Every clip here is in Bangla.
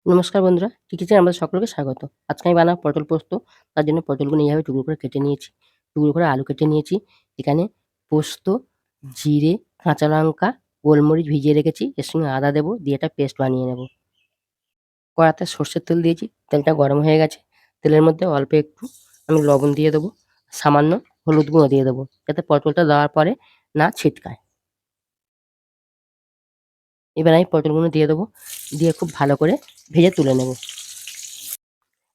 নমস্কার বন্ধুরা, টিকিচে আমাদের সকলকে স্বাগত। আজকে আমি বানাবো পটল পোস্ত। তার জন্য পটলগুলো এইভাবে টুকরো করে কেটে নিয়েছি। টুকরো করে আলু কেটে নিয়েছি। এখানে পোস্ত, জিরে, কাঁচা লঙ্কা, গোলমরিচ ভিজিয়ে রেখেছি। এর সঙ্গে আদা দেবো, দিয়ে একটা পেস্ট বানিয়ে নেব। কড়াতে সর্ষের তেল দিয়েছি, তেলটা গরম হয়ে গেছে। তেলের মধ্যে অল্প একটু আমি লবণ দিয়ে দেবো, সামান্য হলুদ গুঁড়ো দিয়ে দেবো, যাতে পটলটা দেওয়ার পরে না ছিটকায়। এবার আমি পটলগুলো দিয়ে দেবো, দিয়ে খুব ভালো করে ভেজে তুলে নেব।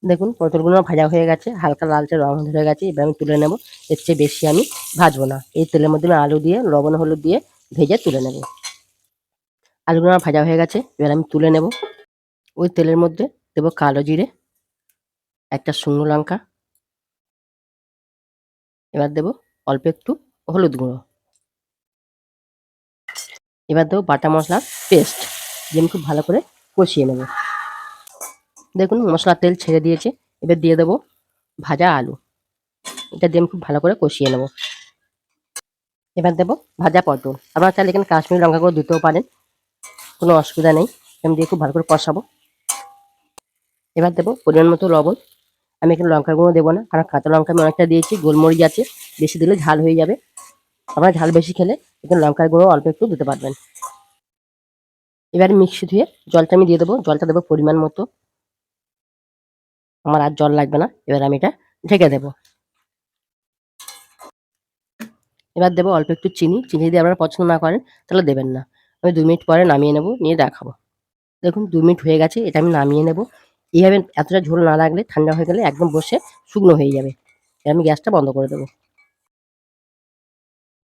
দেখুন পটলগুলো ভাজা হয়ে গেছে, হালকা লালচে রং ধরে গেছে। এবার আমি তুলে নেব। এর চেয়ে বেশি আমি ভাজবো না। এই তেলের মধ্যে আমি আলু দিয়ে লবণ হলুদ দিয়ে ভেজে তুলে নেব। আলুগুলো আমার ভাজা হয়ে গেছে, এবার আমি তুলে নেব। ওই তেলের মধ্যে দেবো কালো জিরে, একটা শুকনো লঙ্কা, এবার দেবো অল্প একটু হলুদ গুঁড়ো, এবার দেবো বাটা মশলার পেস্ট, দিয়ে আমি খুব ভালো করে কষিয়ে নেব। দেখুন মশলার তেল ছেড়ে দিয়েছে। এবার দিয়ে দেবো ভাজা আলু, এটা দিয়ে আমি খুব ভালো করে কষিয়ে নেব। এবার দেবো ভাজা পটল। আপনারা চাইলে এখানে কাশ্মীরি লঙ্কা গুঁড়ো দিতেও পারেন, কোনো অসুবিধা নেই। আমি দিয়ে খুব ভালো করে কষাবো। এবার দেবো পরিমাণ মতো লবণ। আমি এখানে লঙ্কার গুঁড়ো দেবো না, কারণ কাঁচা লঙ্কা আমি অনেকটা দিয়েছি, গোলমরিচ আছে, বেশি দিলে ঝাল হয়ে যাবে। আপনারা ঝাল বেশি খেলে এখানে লঙ্কার গুঁড়ো অল্প একটু দিতে পারবেন। এবার মিক্সি ধুয়ে জলটা আমি দিয়ে দেবো, জলটা দেবো পরিমাণ মতো। আমার আর জল লাগবে না। এবার আমি এটা ঢেকে দেবো। এবার দেবো অল্প একটু চিনি। চিনি যদি আপনারা পছন্দ না করেন তাহলে দেবেন না। আমি ২ মিনিট পরে নামিয়ে নেব, নিয়ে দেখাবো। দেখুন ২ মিনিট হয়ে গেছে, এটা আমি নামিয়ে নেব। এইভাবে এতটা ঝোল না রাখলে ঠান্ডা হয়ে গেলে একদম বসে শুকনো হয়ে যাবে। এবার আমি গ্যাসটা বন্ধ করে দেবো।